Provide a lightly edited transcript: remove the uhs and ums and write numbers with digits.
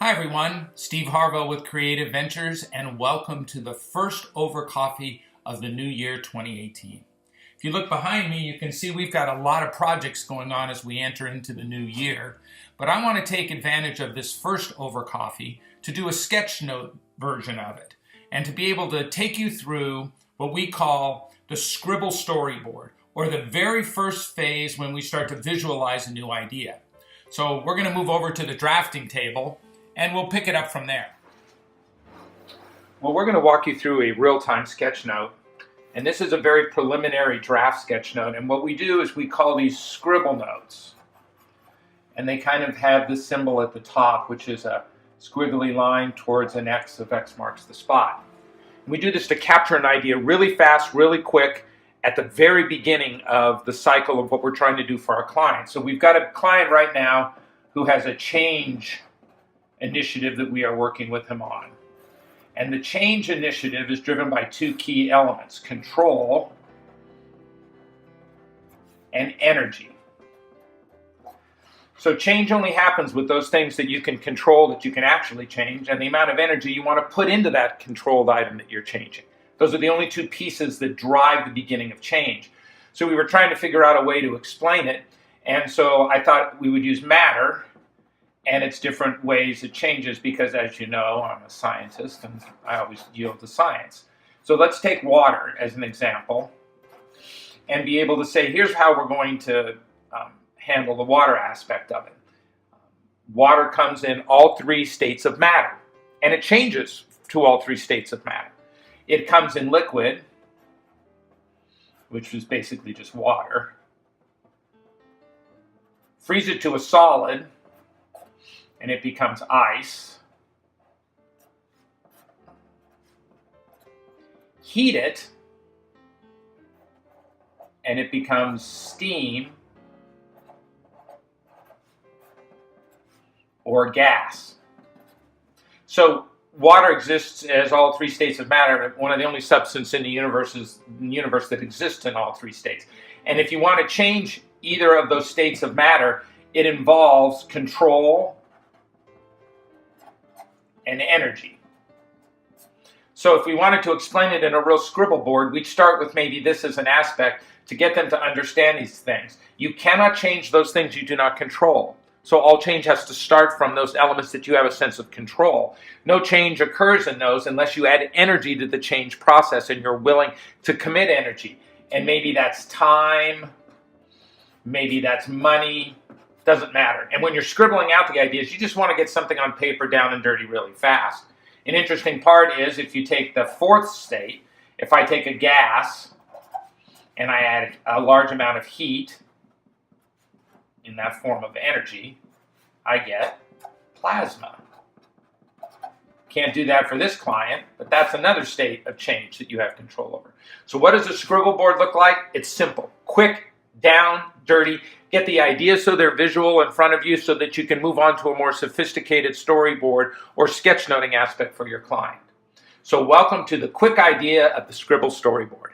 Hi everyone, Steve Harvill with Creative Ventures, and welcome to the first over coffee of the new year 2018. If you look behind me, you can see we've got a lot of projects going on as we enter into the new year, but I want to take advantage of this first over coffee to do a sketch note version of it, and to be able to take you through what we call the scribble storyboard, or the very first phase when we start to visualize a new idea. So we're going to move over to the drafting table, and we'll pick it up from there. Well, we're going to walk you through a real-time sketch note, and this is a very preliminary draft sketch note, and what we do is we call these scribble notes, and they kind of have this symbol at the top, which is a squiggly line towards an X if X marks the spot. And we do this to capture an idea really fast, really quick, at the very beginning of the cycle of what we're trying to do for our client. So we've got a client right now who has a change initiative that we are working with him on. And the change initiative is driven by two key elements: control and energy. So change only happens with those things that you can control, that you can actually change, and the amount of energy you want to put into that controlled item that you're changing. Those are the only two pieces that drive the beginning of change. So we were trying to figure out a way to explain it, and so I thought we would use matter and its different ways it changes, because as you know, I'm a scientist and I always yield to science. So let's take water as an example and be able to say, here's how we're going to handle the water aspect of it. Water comes in all three states of matter, and it changes to all three states of matter. It comes in liquid, which is basically just water, freeze it to a solid, and it becomes ice. Heat it, and it becomes steam or gas. So water exists as all three states of matter, one of the only substances in the universe that exists in all three states. And if you want to change either of those states of matter, it involves control and energy. So if we wanted to explain it in a real scribble board, we'd start with maybe this as an aspect to get them to understand these things. You cannot change those things you do not control. So all change has to start from those elements that you have a sense of control. No change occurs in those unless you add energy to the change process and you're willing to commit energy. And maybe that's time, maybe that's money, doesn't matter. And when you're scribbling out the ideas, you just want to get something on paper down and dirty really fast. An interesting part is if you take the fourth state, if I take a gas and I add a large amount of heat in that form of energy, I get plasma. Can't do that for this client, but that's another state of change that you have control over. So what does a scribble board look like? It's simple, quick, down, dirty. Get the ideas so they're visual in front of you so that you can move on to a more sophisticated storyboard or sketchnoting aspect for your client. So welcome to the quick idea of the scribble storyboard.